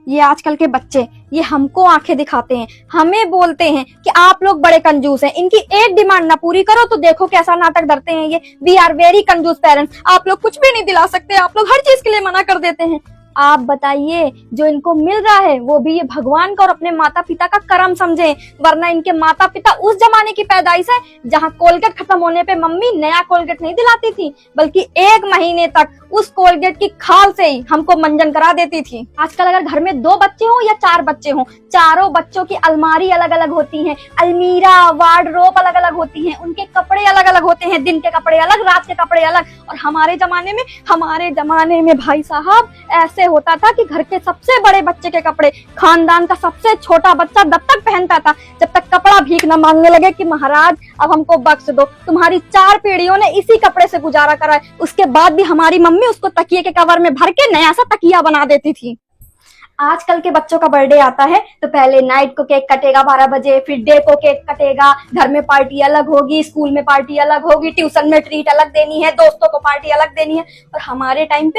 ये आजकल के बच्चे ये हमको आंखें दिखाते हैं, हमें बोलते हैं कि आप लोग बड़े कंजूस हैं, इनकी एक डिमांड ना पूरी करो तो देखो कैसा नाटक धरते हैं ये। वी आर वेरी कंजूस पेरेंट्स, आप लोग कुछ भी नहीं दिला सकते, आप लोग हर चीज के लिए मना कर देते हैं। आप बताइए जो इनको मिल रहा है वो भी ये भगवान का और अपने माता पिता का करम समझे, वरना इनके माता पिता उस जमाने की पैदाइश है जहाँ कोलगेट खत्म होने पे मम्मी नया कोलगेट नहीं दिलाती थी, बल्कि 1 महीने तक उस कोलगेट की खाल से ही हमको मंजन करा देती थी। आजकल अगर घर में 2 बच्चे हो या 4 बच्चे हो, चारों बच्चों की अलमारी अलग अलग होती है, अलमीरा वार्डरोब अलग अलग होती है, उनके कपड़े अलग अलग होते हैं, दिन के कपड़े अलग, रात के कपड़े अलग। और हमारे जमाने में भाई साहब ऐसे होता था कि घर के सबसे बड़े बच्चे के कपड़े खानदान का सबसे छोटा बच्चा तब तक पहनता था जब तक कपड़ा भीख न मांगने लगे कि महाराज अब हमको बख्श दो, तुम्हारी 4 पीढ़ियों ने इसी कपड़े से गुजारा करा है। उसके बाद भी हमारी मम्मी उसको तकिए के कवर में भर के नया सा तकिया बना देती थी। आजकल के बच्चों का बर्थडे आता है तो पहले नाइट को केक कटेगा 12 बजे, फिर डे को केक कटेगा, घर में पार्टी अलग होगी, स्कूल में पार्टी अलग होगी, ट्यूशन में ट्रीट अलग देनी है, दोस्तों को पार्टी अलग देनी है। और हमारे टाइम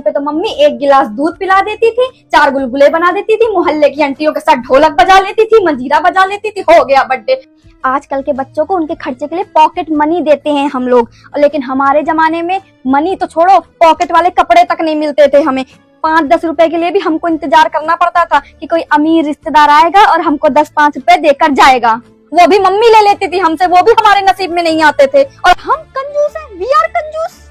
पे तो मम्मी 1 गिलास दूध पिला देती थी, 4 गुलगुले बना देती थी, मोहल्ले की आंटियों के साथ ढोलक बजा लेती थी, मंजीरा बजा लेती थी, हो गया बर्थडे। आजकल के बच्चों को उनके खर्चे के लिए पॉकेट मनी देते हैं हम लोग, लेकिन हमारे जमाने में मनी तो छोड़ो, पॉकेट वाले कपड़े तक नहीं मिलते थे हमें। 5-10 रुपए के लिए भी हमको इंतजार करना पड़ता था कि कोई अमीर रिश्तेदार आएगा और हमको 10-5 रुपए देकर जाएगा। वो भी मम्मी ले लेती थी हमसे, वो भी हमारे नसीब में नहीं आते थे। और हम कंजूस हैं, वी आर कंजूस।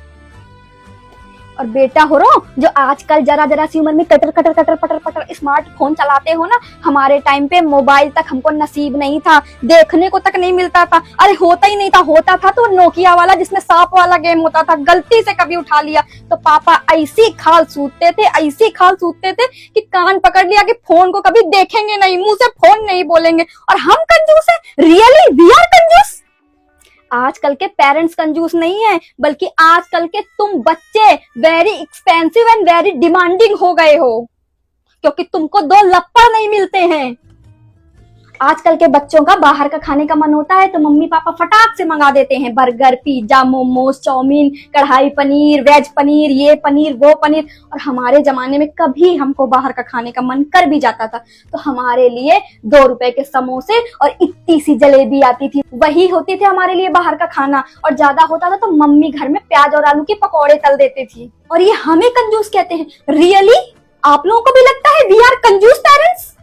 और बेटा हो रो जो आजकल जरा सी उम्र में कटर पटर स्मार्टफोन चलाते हो ना, हमारे टाइम पे मोबाइल तक हमको नसीब नहीं था, देखने को तक नहीं मिलता था। अरे होता ही नहीं था, होता था तो नोकिया वाला जिसमें सांप वाला गेम होता था, गलती से कभी उठा लिया तो पापा ऐसी खाल सूतते थे कि कान पकड़ लिया कि फोन को कभी देखेंगे नहीं, मुंह से फोन नहीं बोलेंगे। और हम कंजूस है, रियली वी आर कंजूस। आजकल के पेरेंट्स कंजूस नहीं है, बल्कि आजकल के तुम बच्चे very expensive and very demanding हो गए हो, क्योंकि तुमको 2 लप्पड़ नहीं मिलते हैं। आजकल के बच्चों का बाहर का खाने का मन होता है तो मम्मी पापा फटाक से मंगा देते हैं बर्गर, पिज्जा, मोमोज, चाउमीन, कढ़ाई पनीर, वेज पनीर, ये पनीर वो पनीर। और हमारे जमाने में कभी हमको बाहर का खाने का मन कर भी जाता था तो हमारे लिए 2 रुपए के समोसे और इतनी सी जलेबी आती थी, वही होती थी हमारे लिए बाहर का खाना। और ज्यादा होता था तो मम्मी घर में प्याज और आलू के पकौड़े तल देती थी। और ये हमें कंजूस कहते हैं। रियली आप लोगों को भी लगता है वी आर कंजूस पेरेंट्स?